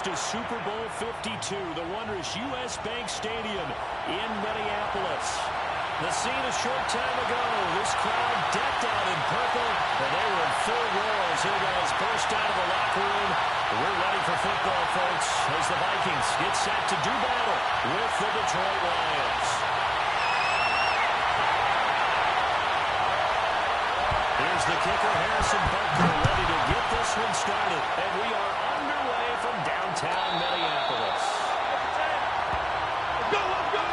to Super Bowl 52, the wondrous U.S. Bank Stadium in Minneapolis. The scene a short time ago, this crowd decked out in purple, and they were in full roar as you guys burst out of the locker room. We're ready for football, folks, as the Vikings get set to do battle with the Detroit Lions. Here's the kicker, Harrison Butker, ready to get this one started. And we are underway from downtown Minneapolis. Let's go, let's go!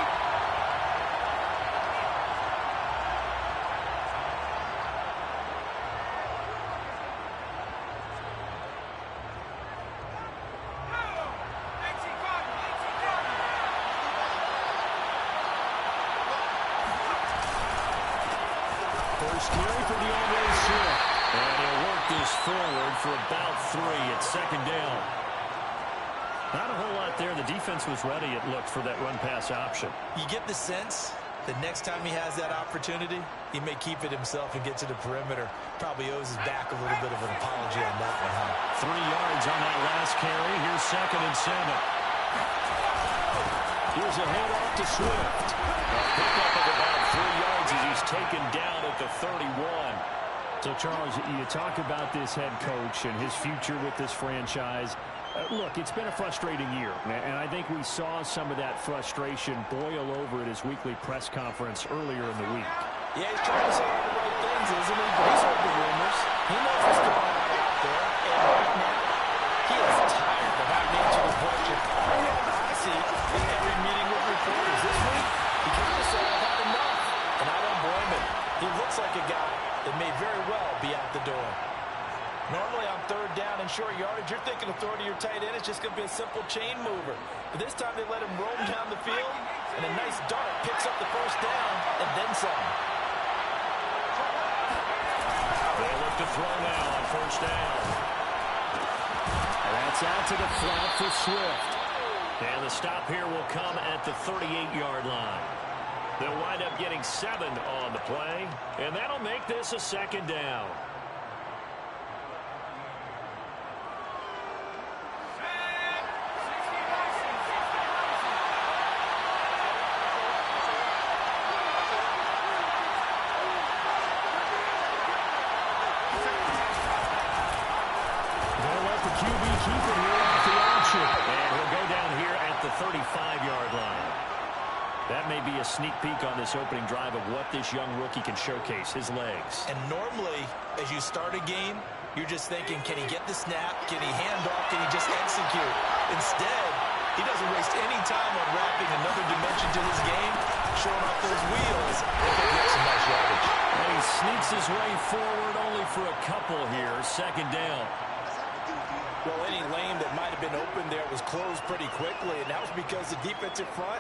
First carry for DeAndre Swift. And he'll work this forward for about 3 at second down. Not a whole lot there. The defense was ready, it looked, for that run-pass option. You get the sense that next time he has that opportunity, he may keep it himself and get to the perimeter. Probably owes his back a little bit of an apology on that one, huh? 3 yards on that last carry. Here's 2nd and 7. Here's a handoff to Swift. A pickup of about 3 yards as he's taken down at the 31. So, Charles, you talk about this head coach and his future with this franchise. Look, it's been a frustrating year, and I think we saw some of that frustration boil over at his weekly press conference earlier in the week. Yeah, he's trying to say all the right things, isn't he? But he's heard the rumors. He knows what's going on out there. And right now, he is tired of having to answer the question. I see in every meeting with reporters this week, he kind of said, I've had enough. And I don't blame him. He looks like a guy that may very well be out the door. Normally on 3rd down and short yardage, you're thinking of throwing to your tight end. It's just going to be a simple chain mover. But this time they let him roam down the field, and a nice dart picks up the first down and then some. They look to throw now on 1st down. And that's out to the flat for Swift. And the stop here will come at the 38-yard line. They'll wind up getting 7 on the play, and that'll make this a 2nd down. They'll let the QB keep it here off the option. And he'll go down here at the 35-yard line. That may be a sneak peek on this opening drive of what this young rookie can showcase, his legs. And normally, as you start a game, you're just thinking, can he get the snap? Can he hand off? Can he just execute? Instead, he doesn't waste any time on wrapping another dimension to his game, showing off those wheels, and picking up some nice yardage. And he sneaks his way forward only for a couple here, 2nd down. Well, any lane that might have been open there was closed pretty quickly, and that was because the defensive front,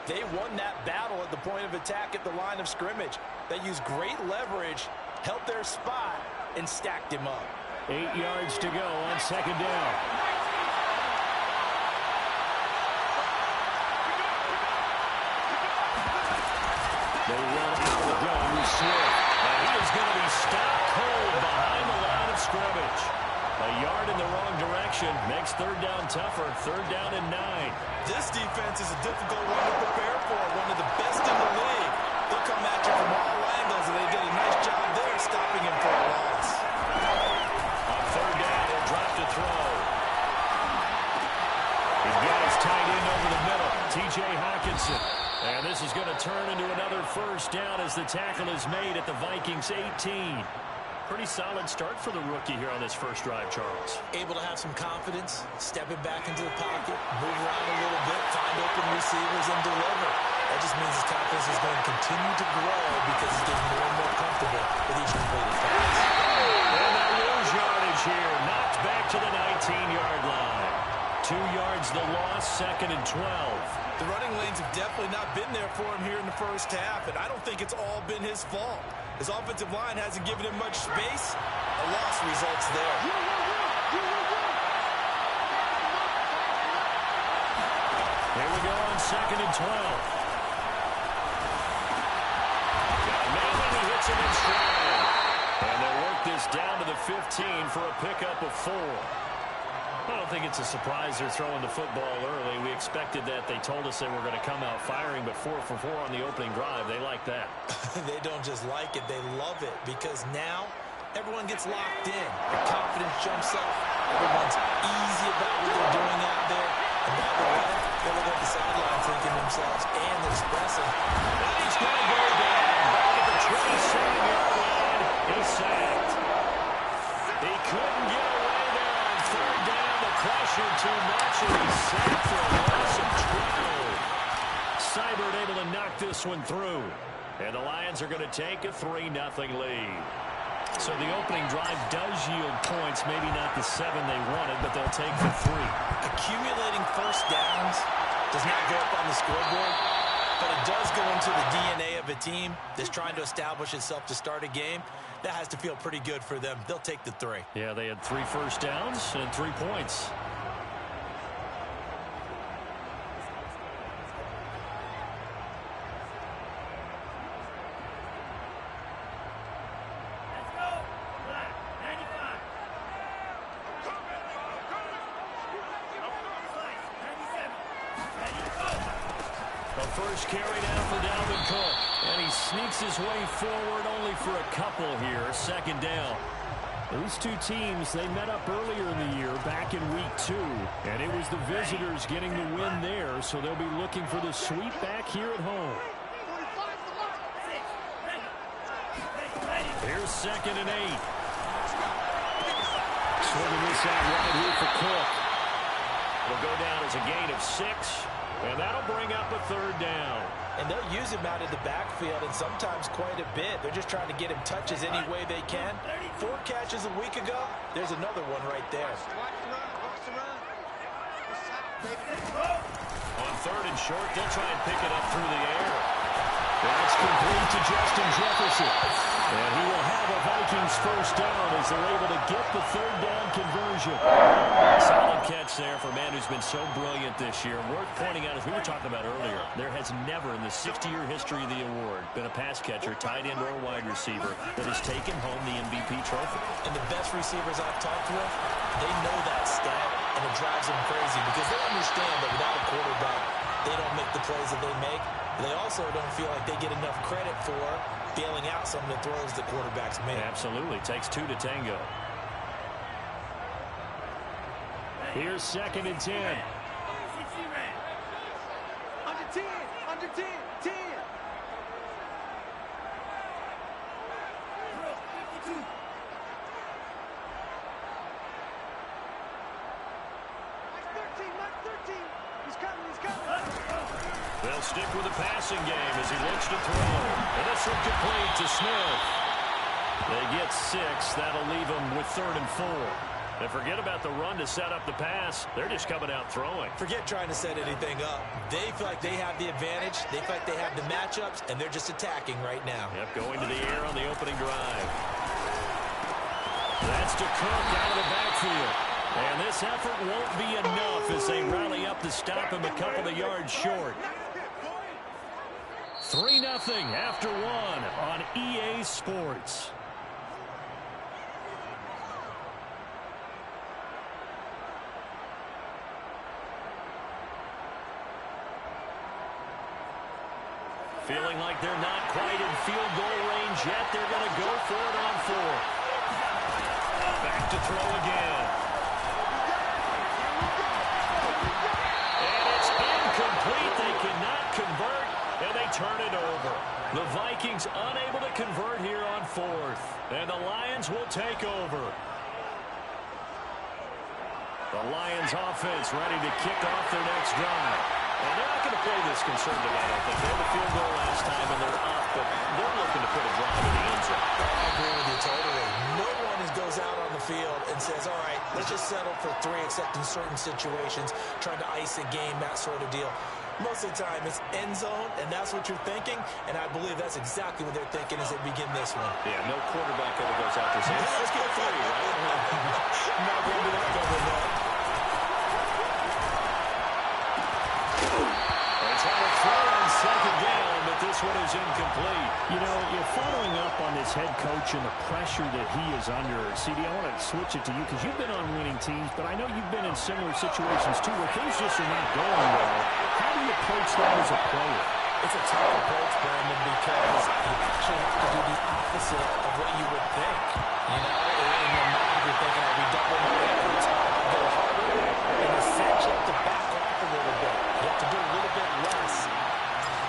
they won that battle at the point of attack at the line of scrimmage. They used great leverage, held their spot, and stacked him up. 8 yards to go on 2nd down. They run out the gun with Swift. And he is going to be stopped cold behind the line of scrimmage. A yard in the wrong direction makes 3rd down tougher. 3rd down and 9. This defense is a difficult one to prepare for, one of the best in the league. They'll come at you from all angles, and they did a nice job there stopping him for a loss. On 3rd down, he'll drop to throw. He's got his tight end over the middle, T.J. Hockenson. And this is going to turn into another 1st down as the tackle is made at the Vikings 18. Pretty solid start for the rookie here on this first drive, Charles. Able to have some confidence, stepping back into the pocket, move around a little bit, find open receivers, and deliver. That just means his confidence is going to continue to grow because he's getting more and more comfortable with each completed pass. And that lose yardage here, knocked back to the 19-yard line. 2 yards the loss, 2nd and 12. The running lanes have definitely not been there for him here in the first half, and I don't think it's all been his fault. His offensive line hasn't given him much space. A loss results there. Here we go on 2nd and 12. Maybe he hits him in stride. And they'll work this down to the 15 for a pickup of 4. I don't think it's a surprise they're throwing the football early. We expected that. They told us they were going to come out firing, but 4 for 4 on the opening drive. They like that. They don't just like it, they love it, because now everyone gets locked in. The confidence jumps up. Everyone's easy about what they're doing out there. And by the way, they look at the sideline thinking themselves and expressing. And he's going to go down. Back at the 27-yard line. He's sacked. He couldn't get away there on third down. The pressure too much, and he's sacked for a loss of 12. Seibert able to knock this one through. And the Lions are going to take a 3-0 lead. So the opening drive does yield points, maybe not the 7 they wanted, but they'll take the 3. Accumulating first downs does not go up on the scoreboard, but it does go into the DNA of a team that's trying to establish itself to start a game. That has to feel pretty good for them. They'll take the 3. Yeah, they had 3 first downs and 3 points. First carry down for Dalvin Cook. And he sneaks his way forward only for a couple here. Second down. These two teams, they met up earlier in the year, back in week 2. And it was the visitors getting the win there, so they'll be looking for the sweep back here at home. Here's 2nd and 8. Swinging this out right here for Cook. Will go down as a gain of 6. And that'll bring up a 3rd down. And they'll use him out of the backfield, and sometimes quite a bit. They're just trying to get him touches any way they can. 4 catches a week ago. There's another one right there. On 3rd and short, they'll try and pick it up through the air. That's complete to Justin Jefferson. And he will have a Vikings first down as they're able to get the 3rd down conversion. Solid catch there for a man who's been so brilliant this year. Worth pointing out, as we were talking about earlier, there has never in the 60-year history of the award been a pass catcher, tight end, or a wide receiver that has taken home the MVP trophy. And the best receivers I've talked with, they know that stat, and it drives them crazy because they understand that without a quarterback, they don't make the plays that they make. They also don't feel like they get enough credit for bailing out some of the throws the quarterbacks make. Absolutely. Takes 2 to tango. Here's 2nd and 10. Under 10, under 10, 10. Mike 13. He's coming, he's coming. They'll stick with the passing game as he looks to throw. And this one complete to Smith. They get 6. That'll leave them with 3rd and 4. And forget about the run to set up the pass. They're just coming out throwing. Forget trying to set anything up. They feel like they have the advantage. They feel like they have the matchups, and they're just attacking right now. Yep, going to the air on the opening drive. That's to Cook out of the backfield. And this effort won't be enough as they rally up to stop him a couple of yards short. 3-0 after 1 on EA Sports. Feeling like they're not quite in field goal range yet. They're going to go for it on 4th. Back to throw again. And it's incomplete. They cannot convert, and they turn it over. The Vikings unable to convert here on 4th. And the Lions will take over. The Lions offense ready to kick off their next drive. And they're not going to play this conservative, I don't think. They had a field goal last time, and they're up, but they're looking to put a drive in the end zone. I agree with you totally. No one goes out on the field and says, all right, let's just settle for 3, except in certain situations, trying to ice a game, that sort of deal. Most of the time, it's end zone, and that's what you're thinking, and I believe that's exactly what they're thinking as they begin this one. Yeah, no quarterback ever goes out there saying, let's get 3, right? Not going to that double that. They try to throw on 2nd down, but this this one is incomplete. You know, you're following up on this head coach and the pressure that he is under. CD, I want to switch it to you because you've been on winning teams, but I know you've been in similar situations too where things just are not going well. How do you approach that as a player? It's a tough approach, Brandon, because you actually have to do the opposite of what you would think. You know, in your mind, you're thinking, are we doubling our efforts? I go harder. In a sense, you have to back off a little bit. You have to do a little bit less.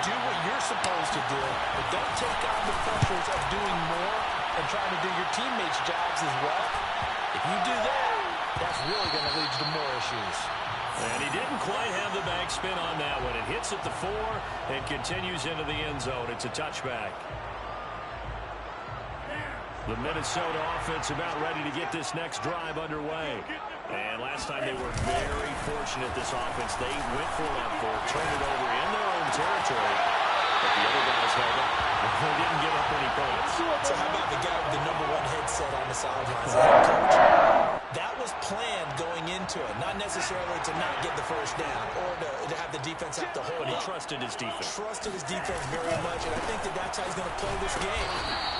Do what you're supposed to do, but don't take on the pressures of doing more and trying to do your teammates' jobs as well. If you do that, that's really going to lead you to more issues. And he didn't quite have the backspin on that one. It hits at the 4 and continues into the end zone. It's a touchback. The Minnesota offense about ready to get this next drive underway. And last time they were very fortunate, this offense. They went for it on 4, turned it over in their own territory. But the other guys held up. They didn't give up any points. So how about the guy with the #1 headset on the sidelines, the head coach? That was planned going into it, not necessarily to not get the first down or to have the defense have to hold But he up. trusted his defense. Trusted his defense very much, and I think that that's how he's going to play this game.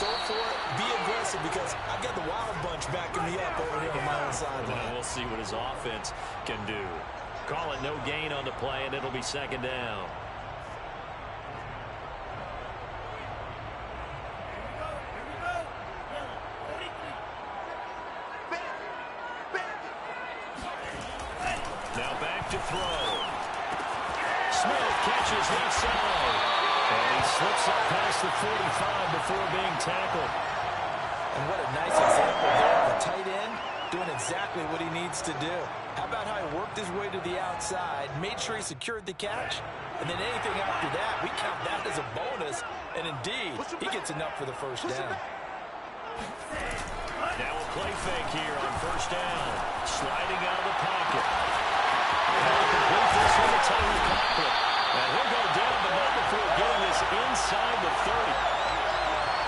Go for it, be aggressive, because I've got the Wild Bunch backing me up over here on my own sideline. We'll see what his offense can do. Call it no gain on the play, and it'll be second down. Now back to throw. Smith catches left side. And he slips up past the 45 before being tackled. And what a nice example there of a tight end doing exactly what he needs to do. How about how he worked his way to the outside, made sure he secured the catch, and then anything after that, we count that as a bonus. And indeed, he gets enough for the first down. Now a play fake here on first down. Sliding out of the pocket. Now complete this one to Tyler Conklin. And he'll go down, but not before getting this inside the 30.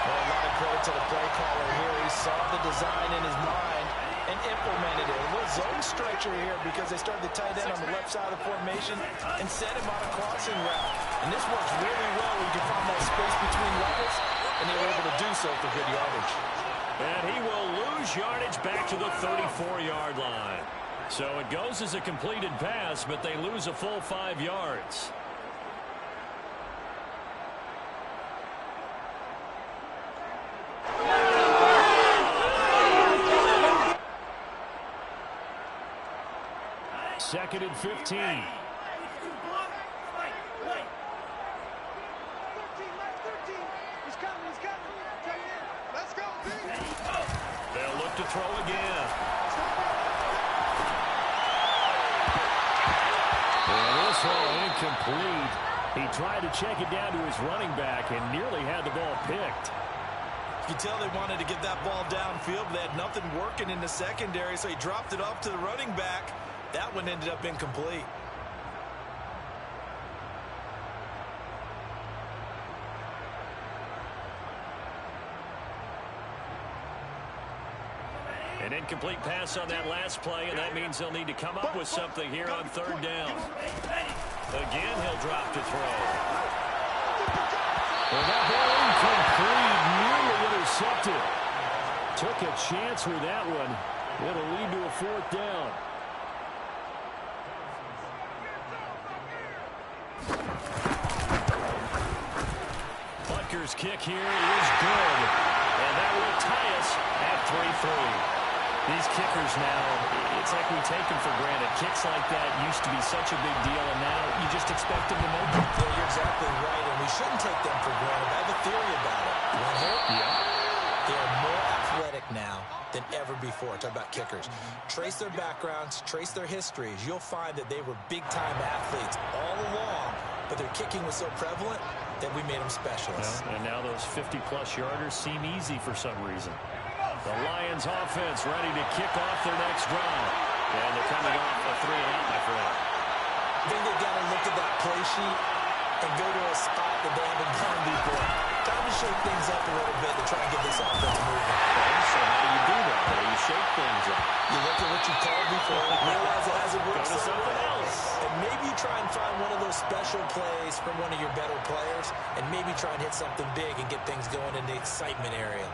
Well, a lot of credit to the play caller here. He saw the design in his mind and implemented it. A little zone stretcher here because they started the tight end on the left side of the formation and set him on a crossing route. And this works really well when you can find that space between levels, and they were able to do so for good yardage. And he will lose yardage back to the 34-yard line. So it goes as a completed pass, but they lose a full 5 yards. Second and 15. 13, he's coming, coming in. Let's go, They'll look to throw again. And this one incomplete. He tried to check it down to his running back and nearly had the ball picked. You can tell they wanted to get that ball downfield, but they had nothing working in the secondary, so he dropped it off to the running back. That one ended up incomplete. An incomplete pass on that last play, and that means they'll need to come up with something here on third down. Again, he'll drop to throw. Well, that ball incomplete, nearly intercepted. Took a chance with that one. It'll lead to a fourth down. Butker's kick here is good. And that will tie us at 3-3. These kickers now, it's like we take them for granted. Kicks like that used to be such a big deal, and now you just expect them to make it. Yeah, you're exactly right, and we shouldn't take them for granted. I have a theory about it. You want to hear it? Yeah. They are more athletic now than ever before. Talk about kickers. Trace their backgrounds, trace their histories. You'll find that they were big-time athletes all along, but their kicking was so prevalent that we made them specialists. Well, and now those 50-plus yarders seem easy for some reason. The Lions offense ready to kick off their next drive. And they're coming off a 3-and-out, my friend. I think they've got to look at that play sheet and go to a spot that they haven't gone before. Time to shake things up a little bit to try and get this offense moving. Okay, so how do you do that? How do you shake things up? You look at what you called before, realize it hasn't worked Go to so something well. else. And maybe you try and find one of those special plays from one of your better players. and maybe try and hit something big and get things going in the excitement area.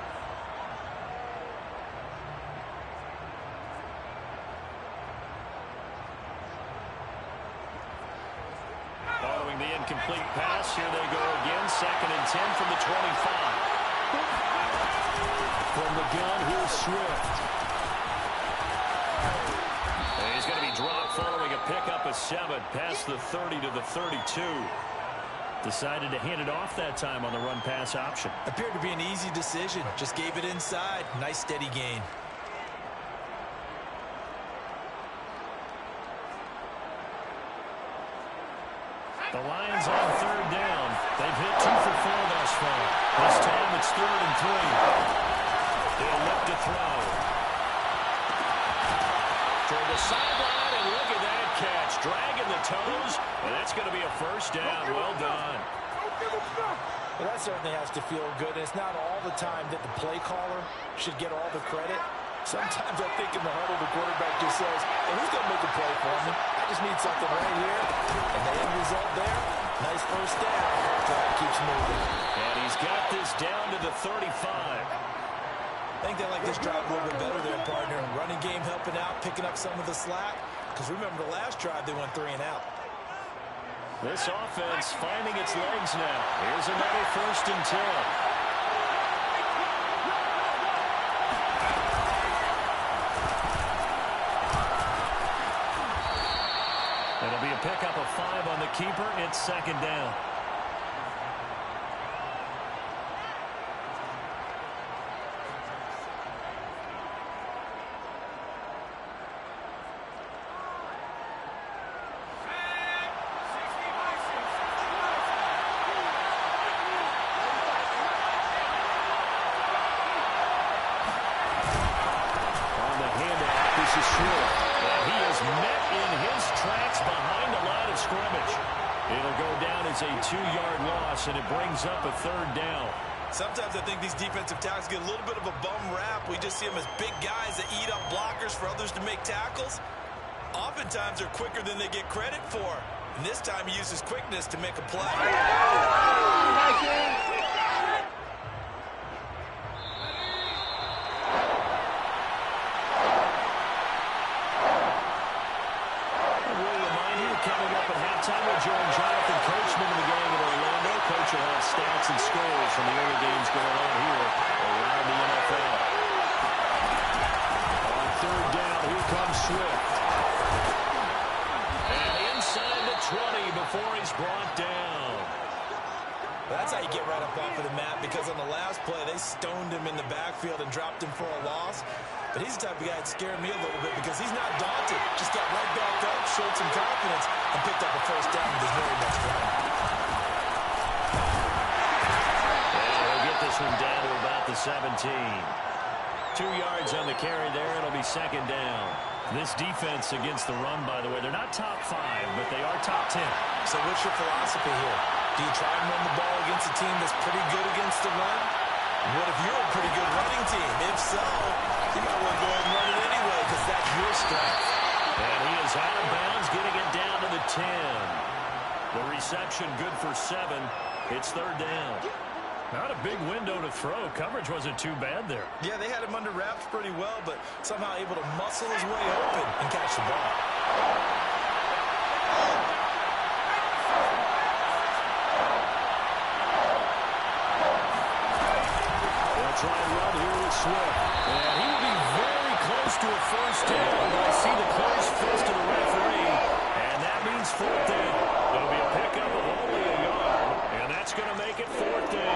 Following the incomplete pass, here they go again. 2nd and 10 from the 25. From the gun, here's Swift. And he's going to be dropped following a pickup of 7 past the 30 to the 32. Decided to hand it off that time on the run-pass option. Appeared to be an easy decision. Just gave it inside. Nice steady gain. The Lions on 3rd down. They've hit 2 for 4 thus far. This time it's 3rd and 3. They'll look to throw. Toward the sideline, and look at that catch. Dragging the toes, and that's going to be a 1st down. Well done. Well, that certainly has to feel good. And it's not all the time that the play caller should get all the credit. Sometimes I think in the huddle, the quarterback just says, hey, who's going to make a play for me? I just need something right here. And the end result there, nice 1st down. Drive keeps moving. And he's got this down to the 35. I think they like this drive a little bit better there, partner. Running game helping out, picking up some of the slack. Because remember, the last drive, they went 3 and out. This offense finding its legs now. Here's another 1st and 10. It'll be a pickup of 5 on the keeper. It's 2nd down. A 2-yard loss, and it brings up a 3rd down. Sometimes I think these defensive tackles get a little bit of a bum rap. We just see them as big guys that eat up blockers for others to make tackles. Oftentimes they're quicker than they get credit for. And this time he uses quickness to make a play. Stats and scores from the early games going on here around the NFL. On 3rd down, here comes Swift. And inside the 20 before he's brought down. That's how you get right up off of the mat, because on the last play, they stoned him in the backfield and dropped him for a loss. But he's the type of guy that scared me a little bit because he's not daunted. Just got right back up, showed some confidence, and picked up a 1st down with his very next drive. This one down to about the 17. 2 yards on the carry there. It'll be 2nd down. This defense against the run, by the way, they're not top 5, but they are top 10. So what's your philosophy here? Do you try and run the ball against a team that's pretty good against the run? What if you're a pretty good running team? If so, you might want to go ahead and run it anyway, because that's your strength. And he is out of bounds, getting it down to the 10. The reception good for 7. It's 3rd down. Not a big window to throw. Coverage wasn't too bad there. Yeah, they had him under wraps pretty well, but somehow able to muscle his way open and catch the ball. They'll try and run here with Swift. And he will be very close to a 1st down. I see the closed fist of the referee, and that means 4th down. It'll be a pickup of only a yard, and that's going to make it 4th down.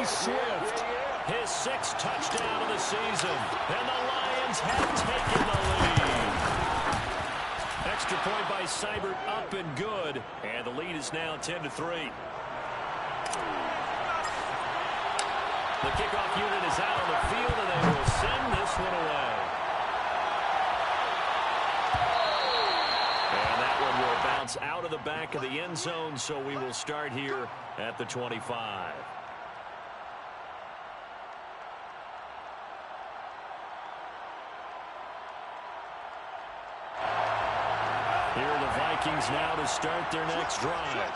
Swift, his 6th touchdown of the season, and the Lions have taken the lead. Extra point by Seibert, up and good, and the lead is now 10-3. The kickoff unit is out on the field, and they will send this one away. And that one will bounce out of the back of the end zone, so we will start here at the 25. Here are the Vikings now to start their next drive.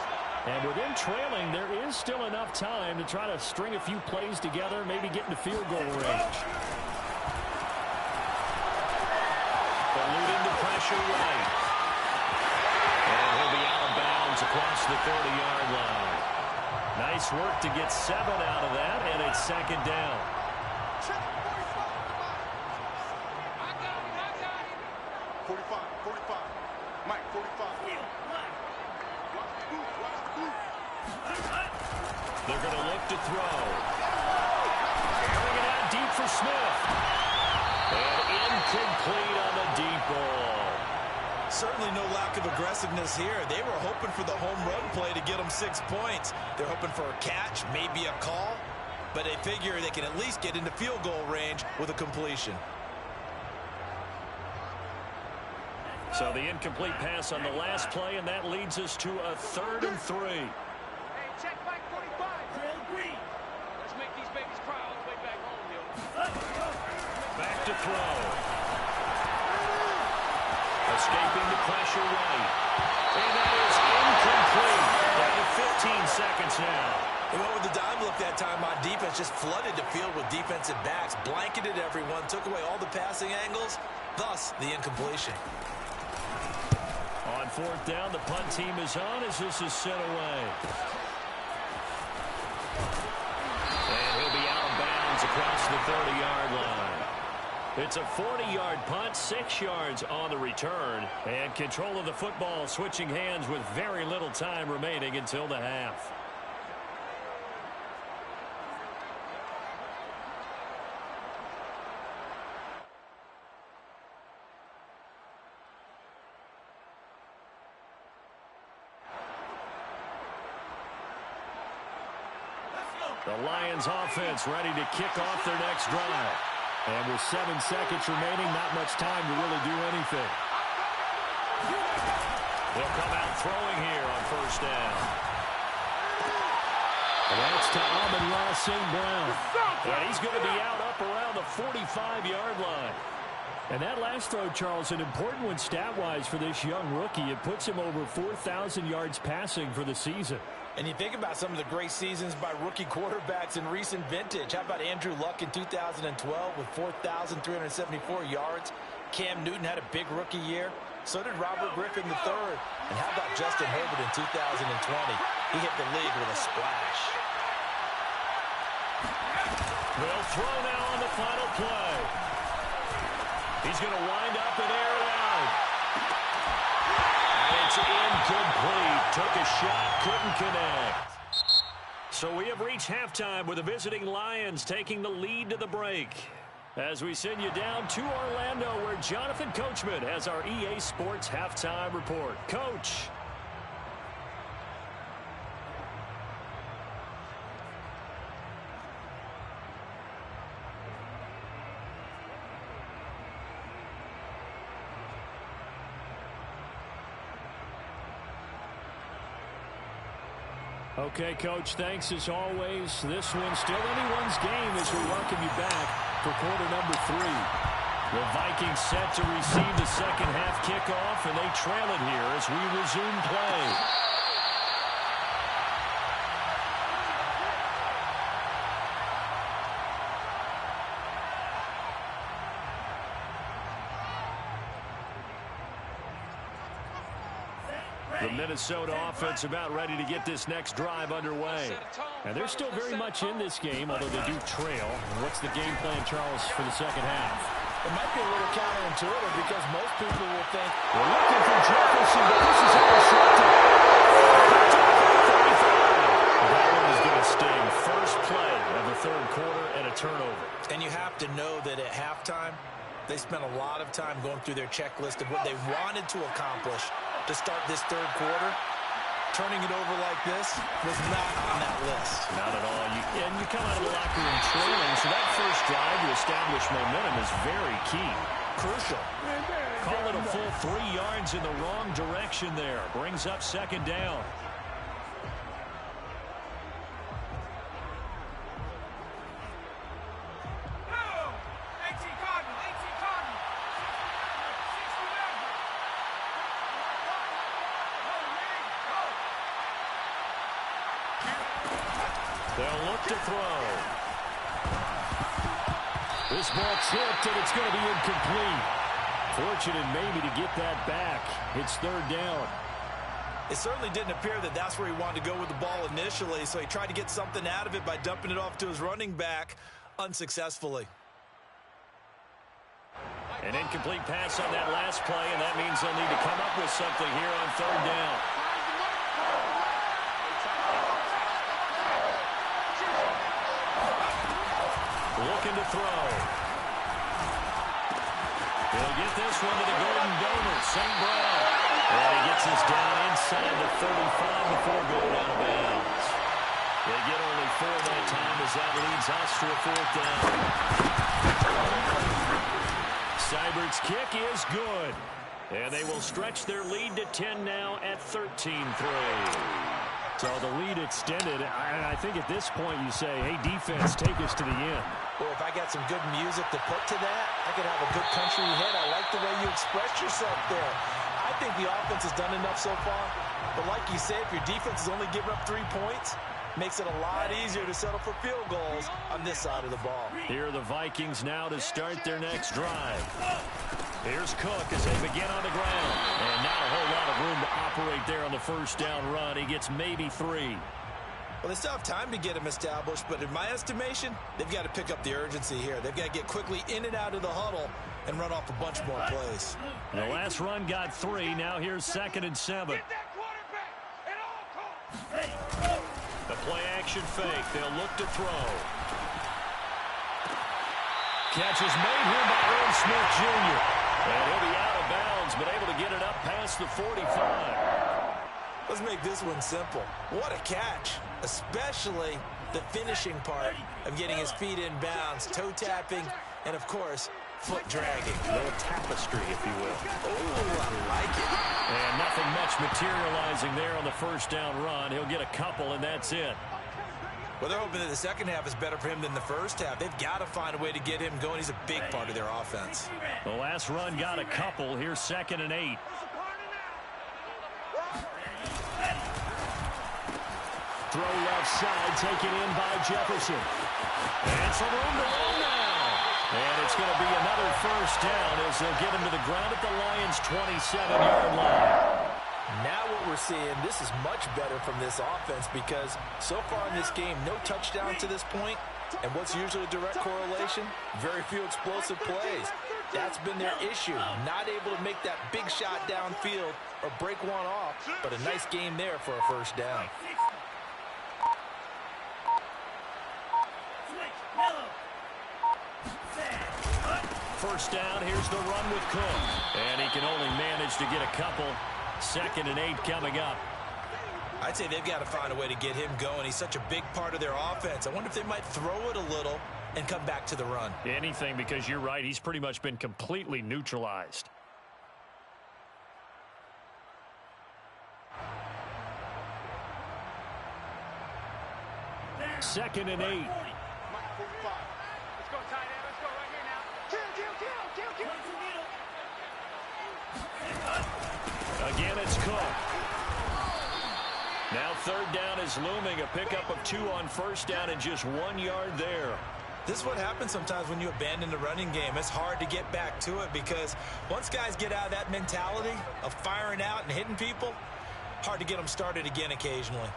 And with them trailing, there is still enough time to try to string a few plays together, maybe get into field goal range. Eluding the pressure right. And he'll be out of bounds across the 30-yard line. Nice work to get 7 out of that, and it's second down. 45. Mike, 45. They're going to look to throw. Carrying it out deep for Smith. And incomplete on the deep ball. Certainly no lack of aggressiveness here. They were hoping for the home run play to get them 6 points. They're hoping for a catch, maybe a call, but they figure they can at least get into field goal range with a completion. So the incomplete pass on the last play, and that leads us to a 3rd and 3. Hey, check Mike 45. Let's make these babies cry all the way back home, yo. Back to throw. Escaping the pressure right. And that is incomplete. Down to 15 seconds now. They went with the dime look that time on defense, just flooded the field with defensive backs, blanketed everyone, took away all the passing angles, thus the incompletion. On 4th down, the punt team is on as this is sent away. And he'll be out of bounds across the 30-yard line. It's a 40-yard punt, 6 yards on the return. And control of the football switching hands with very little time remaining until the half. The Lions offense ready to kick off their next drive. And with 7 seconds remaining, not much time to really do anything. They'll come out throwing here on 1st down. And that's to Amon-Ra St. Brown. And he's going to be out up around the 45-yard line. And that last throw, Charles, an important one stat-wise for this young rookie. It puts him over 4,000 yards passing for the season. And you think about some of the great seasons by rookie quarterbacks in recent vintage. How about Andrew Luck in 2012 with 4,374 yards? Cam Newton had a big rookie year. So did Robert Griffin III. And how about Justin Herbert in 2020? He hit the league with a splash. They'll throw now on the final play. He's going to wind up and air it out. And it's incomplete. Took a shot, couldn't connect. So we have reached halftime with the visiting Lions taking the lead to the break. As we send you down to Orlando, where Jonathan Coachman has our EA Sports halftime report. Coach. Okay, Coach, thanks as always. This one's still anyone's game as we welcome you back for quarter number 3. The Vikings set to receive the second half kickoff, and they trail it here as we resume play. The Minnesota offense about ready to get this next drive underway. And they're still very much in this game, although they do trail. What's the game plan, Charles, for the second half? It might be a little counterintuitive because most people will think, we're looking for Jefferson, but this is intercepted. That one is going to sting. First play of the 3rd quarter and a turnover. and you have to know that at halftime, they spent a lot of time going through their checklist of what they wanted to accomplish to start this 3rd quarter. Turning it over like this was not on that list. Not at all. And you come out of the locker room trailing, so that first drive to establish momentum is very key. Crucial. Call it a full 3 yards in the wrong direction there. Brings up second down. They'll look to throw. This ball tipped, and it's going to be incomplete. Fortunate maybe to get that back. It's third down. It certainly didn't appear that that's where he wanted to go with the ball initially, so he tried to get something out of it by dumping it off to his running back unsuccessfully. An incomplete pass on that last play, and that means they'll need to come up with something here on third down. Looking to throw. He'll get this one to the Golden Donor, St. Brown. And he gets us down inside the 35 before going out of bounds. They get only 4 that time as that leads us to a fourth down. Seibert's kick is good. And they will stretch their lead to 10 now at 13-3. So the lead extended. I think at this point you say, hey, defense, take us to the end. Well, if I got some good music to put to that, I could have a good country hit. I like the way you express yourself there. I think the offense has done enough so far. But like you said, if your defense is only giving up 3 points, makes it a lot easier to settle for field goals on this side of the ball. Here are the Vikings now to start their next drive. Here's Cook as they begin on the ground. And not a whole lot of room to operate there on the first down run. He gets maybe 3. Well, they still have time to get him established, but in my estimation, they've got to pick up the urgency here. They've got to get quickly in and out of the huddle and run off a bunch more plays. The last run got 3. Now here's 2nd and 7. The play-action fake. They'll look to throw. Catch is made here by Earl Smith Jr. And he'll be out of bounds, but able to get it up past the 45. Let's make this one simple. What a catch, especially the finishing part of getting his feet in bounds, toe tapping, and of course, foot dragging. A little tapestry, if you will. Oh, I like it. And nothing much materializing there on the first down run. He'll get a couple, and that's it. Well, they're hoping that the second half is better for him than the first half. They've got to find a way to get him going. He's a big part of their offense. The last run got a couple. Here's 2nd and 8. Throw left side, taken in by Jefferson. And some room to run now. And it's going to be another first down as they'll get him to the ground at the Lions' 27-yard line. Now what we're seeing, this is much better from this offense because so far in this game, no touchdown to this point. And what's usually a direct correlation? Very few explosive plays. That's been their issue. Not able to make that big shot downfield or break one off, but a nice game there for a first down. First down, here's the run with Cook. And he can only manage to get a couple. 2nd and 8 coming up. I'd say they've got to find a way to get him going. He's such a big part of their offense. I wonder if they might throw it a little and come back to the run. Anything, because you're right, he's pretty much been completely neutralized. Second and 8. Again, it's Cook. Now third down is looming. A pickup of 2 on first down and just 1 yard there. This is what happens sometimes when you abandon the running game. It's hard to get back to it because once guys get out of that mentality of firing out and hitting people, hard to get them started again occasionally.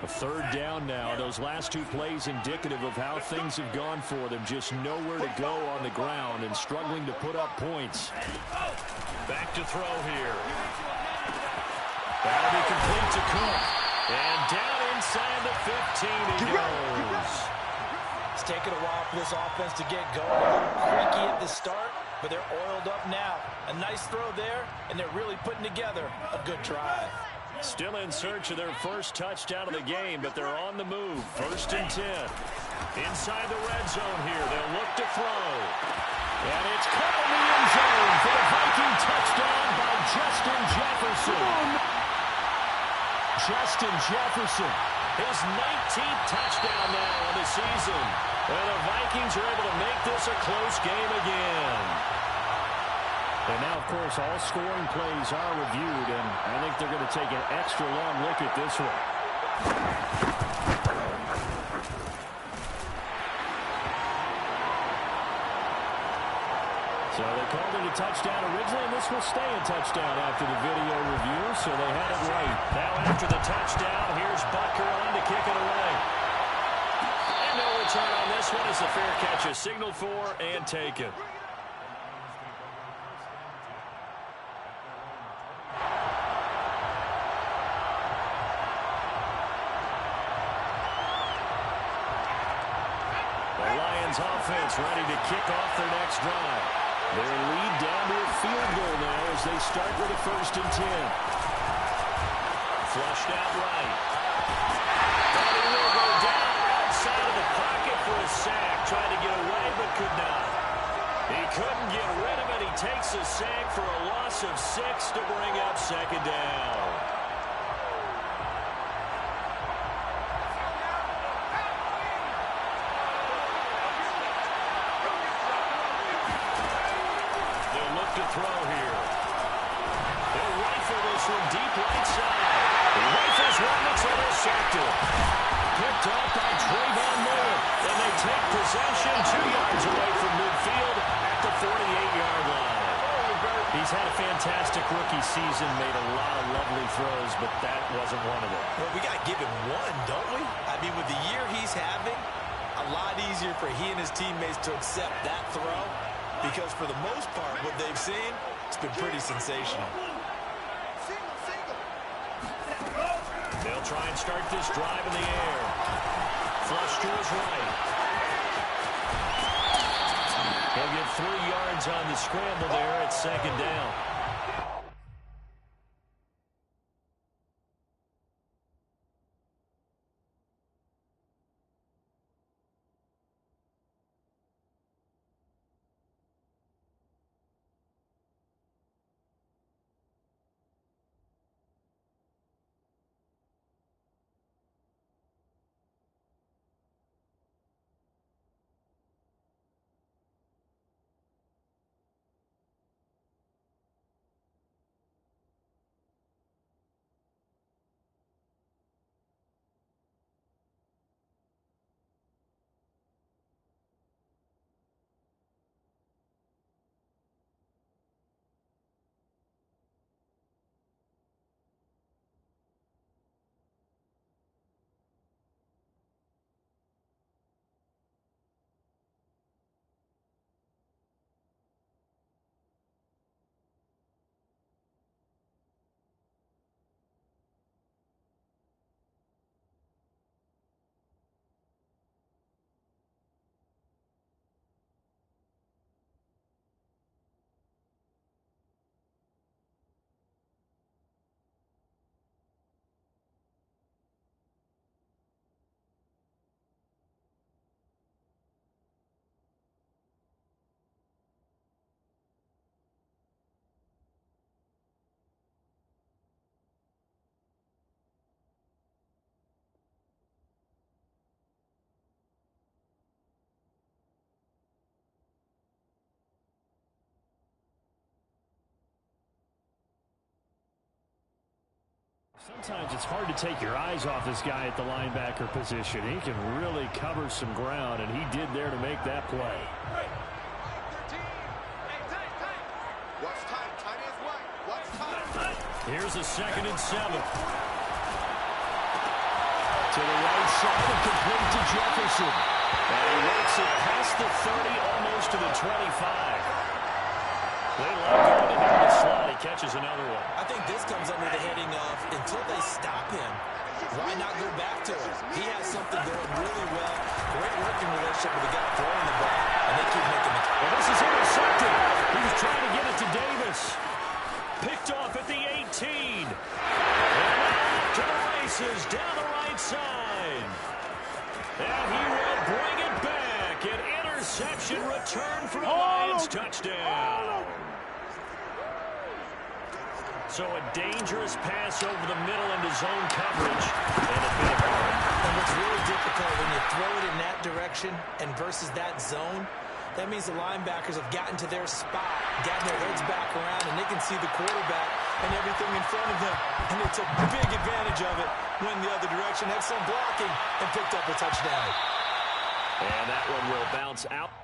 A third down now. Those last 2 plays indicative of how things have gone for them. Just nowhere to go on the ground and struggling to put up points. Back to throw here. That'll be complete to Cook. And down inside the 15 he goes. It's taken a while for this offense to get going. A little creaky at the start, but they're oiled up now. A nice throw there, and they're really putting together a good drive. Still in search of their first touchdown of the game, but they're on the move. 1st and 10. Inside the red zone here. They'll look to throw. And it's caught in the end zone for the Viking touchdown by Justin Jefferson. Justin Jefferson, his 19th touchdown now on the season. And the Vikings are able to make this a close game again. And now, of course, all scoring plays are reviewed, and I think they're going to take an extra long look at this one. So they called it a touchdown originally, and this will stay a touchdown after the video review, so they had it right. Now after the touchdown, here's Butker on to kick it away. And no return on this one as the fair catch is signaled for and taken. Offense ready to kick off their next drive. Their lead down to a field goal now as they start with a 1st and 10. Flushed out right. And he will go down outside of the pocket for a sack. Tried to get away but could not. He couldn't get rid of it. He takes a sack for a loss of 6 to bring up 2nd down. Throw here. They'll rifle this one deep right side. He rifles one that's intercepted. Picked up by Trayvon Moore. And they take possession 2 yards away from midfield at the 48-yard line. He's had a fantastic rookie season, made a lot of lovely throws, but that wasn't one of them. Well, we got to give him one, don't we? I mean, with the year he's having, a lot easier for he and his teammates to accept that throw. Because for the most part, what they've seen, it's been pretty sensational. They'll try and start this drive in the air. Flush to his right. He'll get 3 yards on the scramble there at 2nd down. Sometimes it's hard to take your eyes off this guy at the linebacker position. He can really cover some ground, and he did there to make that play. Here's a 2nd and 7. To the right side and complete to Jefferson. And he makes it past the 30, almost to the 25. They lock on in the slot. He catches another one. I think this comes under the heading of until they stop him, why not go back to him? He has something going really well. Great working relationship with the guy throwing the ball, and they keep making it. Well, this is intercepted. He was trying to get it to Davis. Picked off at the 18. And off to the races down the right side. And he will bring it back. An interception return for a Lions touchdown. So a dangerous pass over the middle into zone coverage. And a bit of harm. And what's really difficult when you throw it in that direction and versus that zone, that means the linebackers have gotten to their spot, gotten their heads back around, and they can see the quarterback and everything in front of them. And they took big advantage of it, went the other direction, had some blocking, and picked up a touchdown. And that one will bounce out.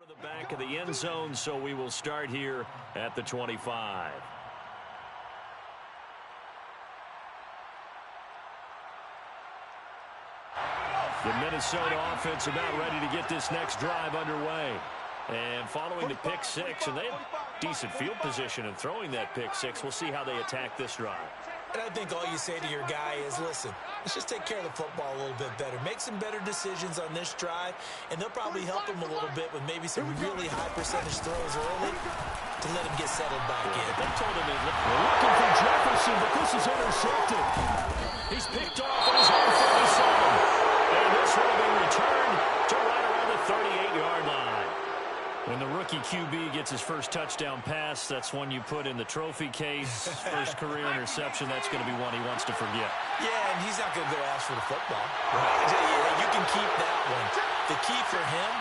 The back of the end zone, so we will start here at the 25. The Minnesota offense about ready to get this next drive underway. And following the pick six, and they have decent field position in throwing that pick six. We'll see how they attack this drive. And I think all you say to your guy is, listen, let's just take care of the football a little bit better. Make some better decisions on this drive, and they'll probably help him a little bit with maybe some really high percentage throws early to let him get settled back in. They told him they're looking for Jefferson, but this is intercepted. He's picked off at his own 37. And this will be returned to right around the 38-yard line. When the rookie QB gets his first touchdown pass, that's one you put in the trophy case. First career interception, that's going to be one he wants to forget. Yeah, and he's not going to go ask for the football. Right? You can keep that one. The key for him,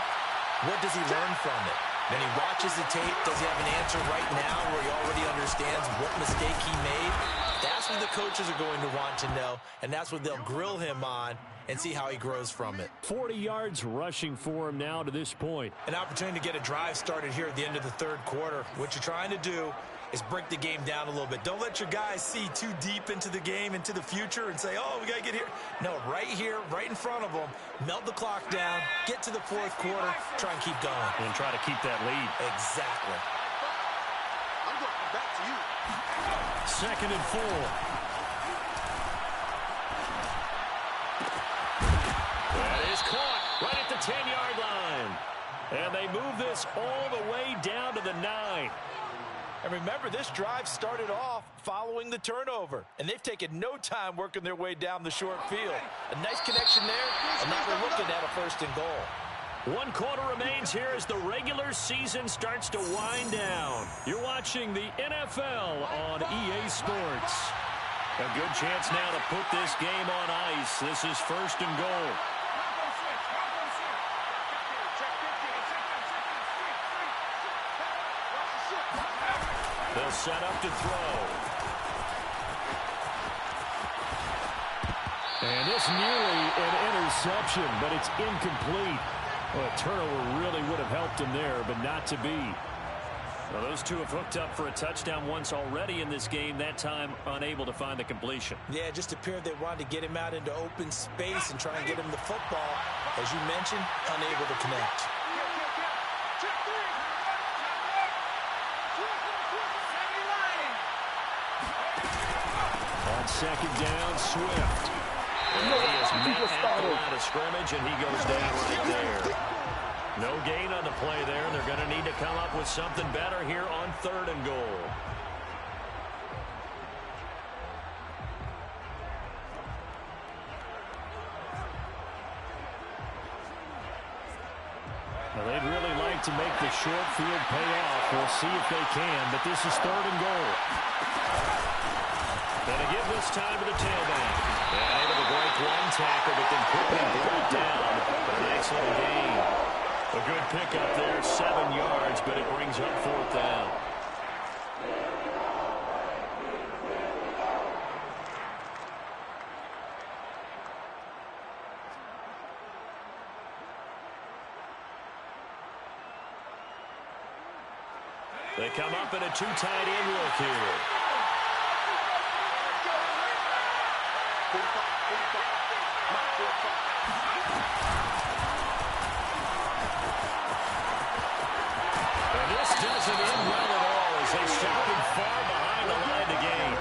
what does he learn from it? When he watches the tape, does he have an answer right now where he already understands what mistake he made? That's what the coaches are going to want to know, and that's what they'll grill him on and see how he grows from it. 40 yards rushing for him now to this point. An opportunity to get a drive started here at the end of the third quarter. What you're trying to do is break the game down a little bit. Don't let your guys see too deep into the game, into the future, and say, oh, we got to get here. No, right here, right in front of them, melt the clock down, get to the fourth quarter, try and keep going. And try to keep that lead. Exactly. I'm going back to you. 2nd and 4. That is caught right at the 10-yard line. And they move this all the way down to the 9. And remember, this drive started off following the turnover. And they've taken no time working their way down the short field. A nice connection there, and now we're looking at a 1st and goal. 1 quarter remains here as the regular season starts to wind down. You're watching the NFL on EA Sports. A good chance now to put this game on ice. This is 1st and goal. They'll set up to throw. And this nearly an interception, but it's incomplete. Well, a turnover really would have helped him there, but not to be. Well, those two have hooked up for a touchdown once already in this game, that time unable to find the completion. Yeah, it just appeared they wanted to get him out into open space and try and get him the football. As you mentioned, unable to connect. On 2nd down, Swift. And he is met at the line of scrimmage, and he goes down right there. No gain on the play there. They're going to need to come up with something better here on 3rd and goal. Well, they'd really like to make the short field pay off. We'll see if they can, but this is 3rd and goal. Going to give this time to the tailback. And able to break one tackle, but then quickly brought down. A nice little gain. A good pickup there, 7 yards, but it brings up 4th down. They come up in a 2 tight end look here. doesn't end well at all as they stop him far behind the line to gain.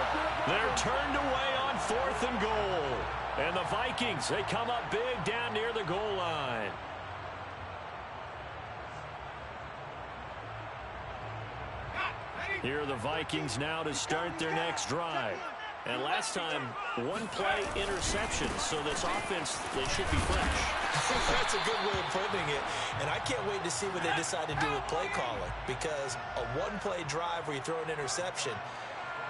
They're turned away on 4th and goal. And the Vikings, they come up big down near the goal line. Here are the Vikings now to start their next drive. And last time, one play interception, so this offense, they should be fresh. That's a good way of putting it. And I can't wait to see what they decide to do with play calling, because a one-play drive where you throw an interception,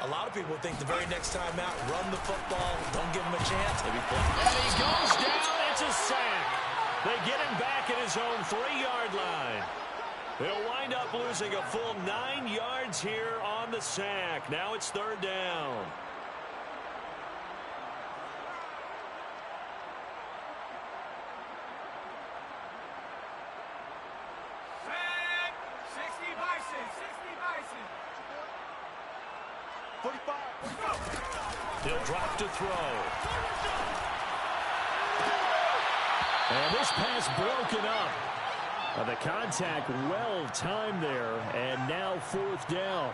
a lot of people think the very next time out, run the football, don't give him a chance. And he goes down. It's a sack. They get him back at his own 3-yard line. He'll wind up losing a full 9 yards here on the sack. Now it's 3rd down. Sack. 60 Bison. 60 Bison. 45. He'll drop to throw. And this pass broken up. The contact well-timed there, and now 4th down.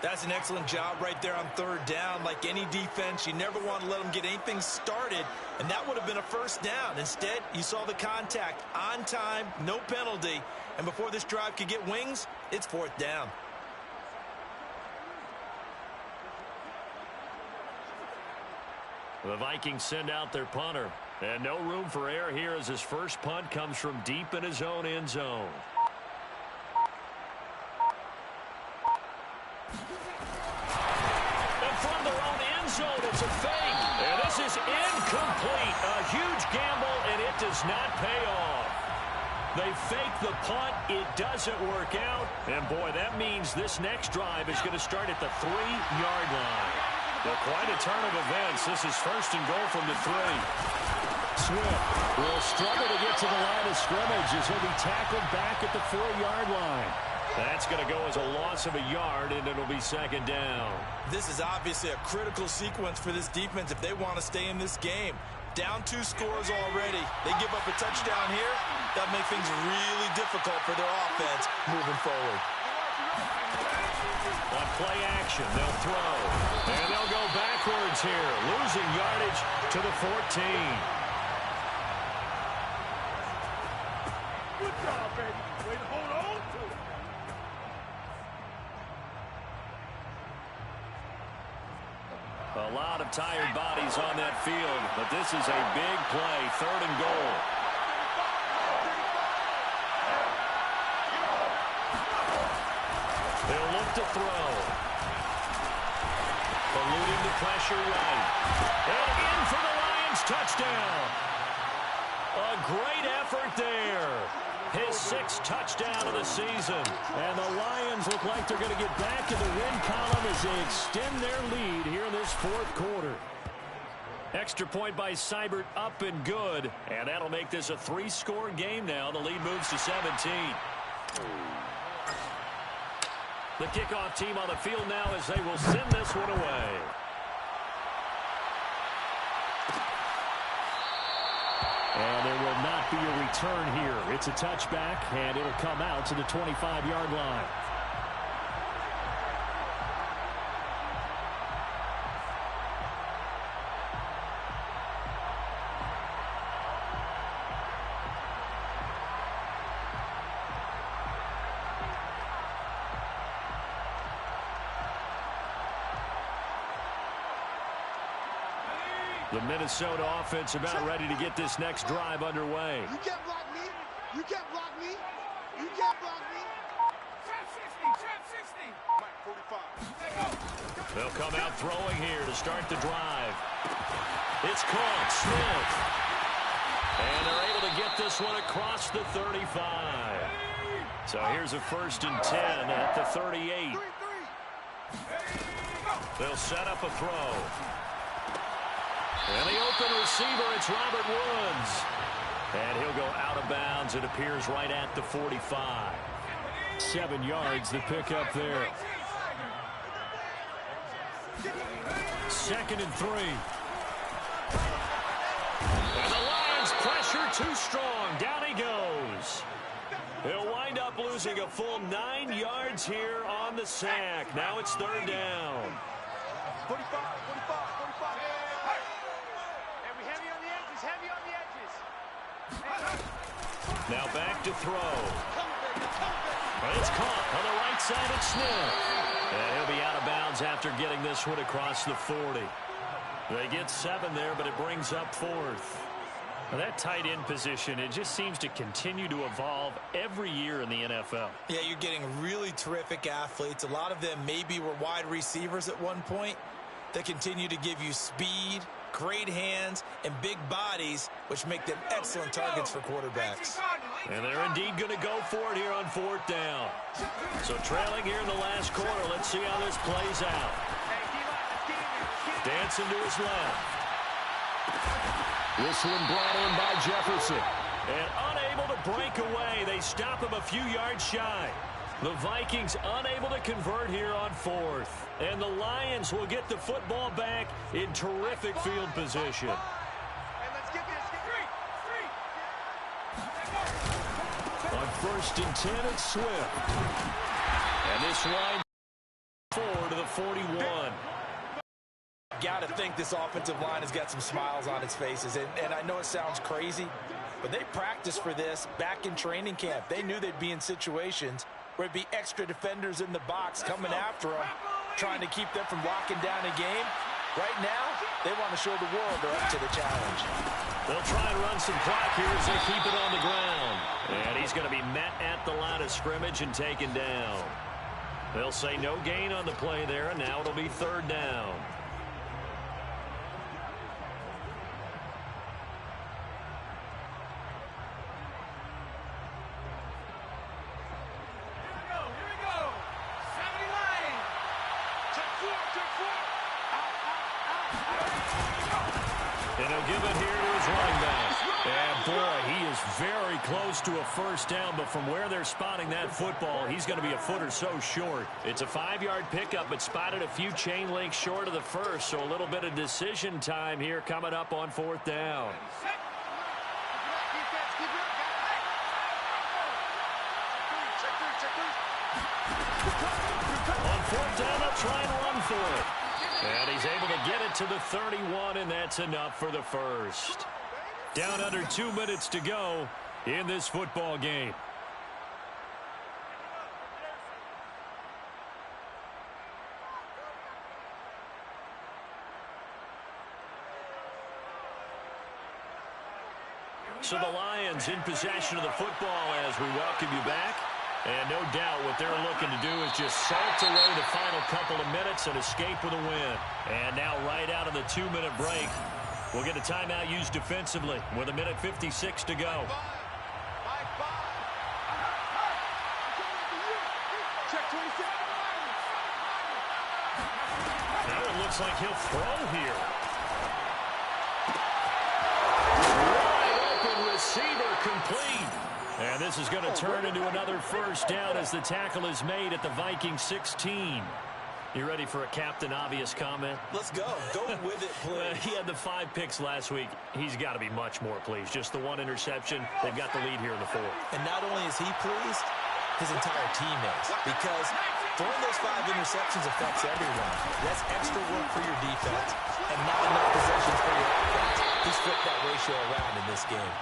That's an excellent job right there on 3rd down. Like any defense, you never want to let them get anything started, and that would have been a 1st down. Instead, you saw the contact on time, no penalty, and before this drive could get wings, it's 4th down. The Vikings send out their punter. And no room for error here as his first punt comes from deep in his own end zone. And from their own end zone, it's a fake. And this is incomplete. A huge gamble, and it does not pay off. They fake the punt. It doesn't work out. And, boy, that means this next drive is going to start at the 3-yard line. Well, quite a turn of events. This is 1st and goal from the 3. Swift will struggle to get to the line of scrimmage as he'll be tackled back at the 4-yard line. That's going to go as a loss of a yard, and it'll be 2nd down. This is obviously a critical sequence for this defense if they want to stay in this game. Down 2 scores already. They give up a touchdown here. That makes things really difficult for their offense moving forward. On play action, they'll throw. And they'll go backwards here, losing yardage to the 14. Good job, baby. Way to hold on to it. A lot of tired bodies on that field, but this is a big play, 3rd and goal. They'll look to throw. Eluding the pressure right. And in for the Lions touchdown. A great effort there. His 6th touchdown of the season. And the Lions look like they're going to get back in the win column as they extend their lead here in this 4th quarter. Extra point by Seibert, up and good. And that'll make this a 3-score game now. The lead moves to 17. The kickoff team on the field now as they will send this one away. And there will not be a return here. It's a touchback, and it'll come out to the 25-yard line. The Minnesota offense about ready to get this next drive underway. You can't block me. You can't block me. You can't block me. Trap 60. Mike 45. They'll come out throwing here to start the drive. It's caught. Smith. And they're able to get this one across the 35. So here's a 1st and 10 at the 38. They'll set up a throw. And the open receiver, it's Robert Woods. And he'll go out of bounds. It appears right at the 45. 7 yards, the pickup there. 2nd and 3. And the Lions pressure too strong. Down he goes. He'll wind up losing a full 9 yards here on the sack. Now it's third down. 45, 45, 45. And we heavy on the edges, heavy on the edges. Now back to throw. It's caught on the right side of Smith. And he'll be out of bounds after getting this one across the 40. They get 7 there, but it brings up 4th. Well, that tight end position, it just seems to continue to evolve every year in the NFL. Yeah, you're getting really terrific athletes. A lot of them maybe were wide receivers at one point. They continue to give you speed, great hands, and big bodies, which make them excellent targets for quarterbacks. And they're indeed going to go for it here on 4th down. So trailing here in the last quarter, let's see how this plays out. Dancing to his left. This one brought in by Jefferson. And unable to break away. They stop him a few yards shy. The Vikings unable to convert here on 4th. And the Lions will get the football back in terrific field position. On 1st and 10, it's Swift. And this line forward to the 41. Got to think this offensive line has got some smiles on its faces. And I know it sounds crazy, but they practiced for this back in training camp. They knew they'd be in situations where it'd be extra defenders in the box coming after them, trying to keep them from locking down a game. Right now, they want to show the world they're up to the challenge. They'll try and run some clock here as they keep it on the ground. And he's going to be met at the line of scrimmage and taken down. They'll say no gain on the play there, and now it'll be 3rd down. And he'll give it here to his running back. And boy, he is very close to a 1st down, but from where they're spotting that football, he's going to be a foot or so short. It's a 5-yard pickup, but spotted a few chain links short of the 1st, so a little bit of decision time here coming up on 4th down. On 4th down, they'll try and run for it. And he's able to get it to the 31, and that's enough for the 1st. Down under 2 minutes to go in this football game. So the Lions in possession of the football as we welcome you back. And no doubt what they're looking to do is just salt away the final couple of minutes and escape with a win. And now right out of the 2-minute break, we'll get a timeout used defensively with 1:56 to go. Now it looks like he'll throw here. Wide open receiver complete. And this is going to turn into another 1st down as the tackle is made at the Vikings 16. You ready for a Captain Obvious comment? Let's go. Go with it, please. He had the 5 picks last week. He's got to be much more pleased. Just the 1 interception. They've got the lead here in the 4th. And not only is he pleased, his entire team is. Because throwing those 5 interceptions affects everyone. That's extra work for your defense and not enough possessions for your offense. He's flipped that ratio around in this game.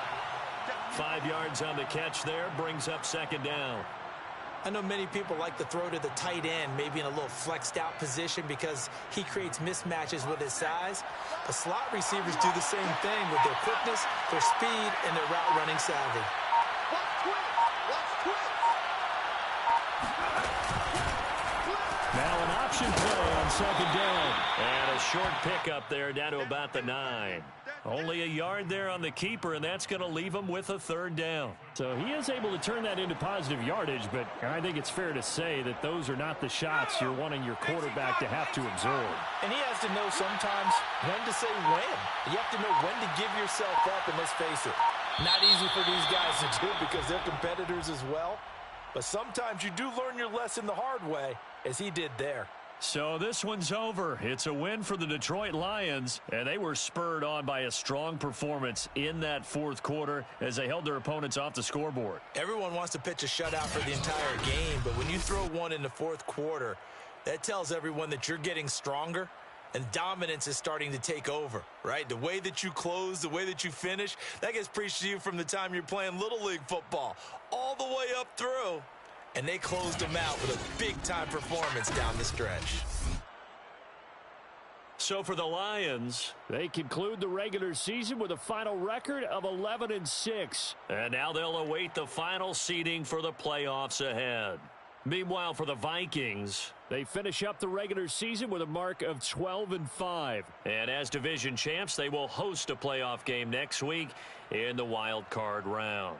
5 yards on the catch there, brings up 2nd down. I know many people like to throw to the tight end, maybe in a little flexed out position because he creates mismatches with his size. But slot receivers do the same thing with their quickness, their speed, and their route running savvy. Now an option play on 2nd down. And a short pickup there down to about the 9. Only a yard there on the keeper, and that's going to leave him with a 3rd down. So he is able to turn that into positive yardage, but I think it's fair to say that those are not the shots you're wanting your quarterback to have to absorb. And he has to know sometimes when to say when. You have to know when to give yourself up, and let's face it, not easy for these guys to do because they're competitors as well. But sometimes you do learn your lesson the hard way, as he did there. So this one's over. It's a win for the Detroit Lions, and they were spurred on by a strong performance in that fourth quarter as they held their opponents off the scoreboard. Everyone wants to pitch a shutout for the entire game, but when you throw one in the fourth quarter, that tells everyone that you're getting stronger and dominance is starting to take over, right? The way that you close, the way that you finish, that gets preached to you from the time you're playing Little League football all the way up through. And they closed them out with a big-time performance down the stretch. So for the Lions, they conclude the regular season with a final record of 11-6. And now they'll await the final seeding for the playoffs ahead. Meanwhile, for the Vikings, they finish up the regular season with a mark of 12-5. And as division champs, they will host a playoff game next week in the wild card round.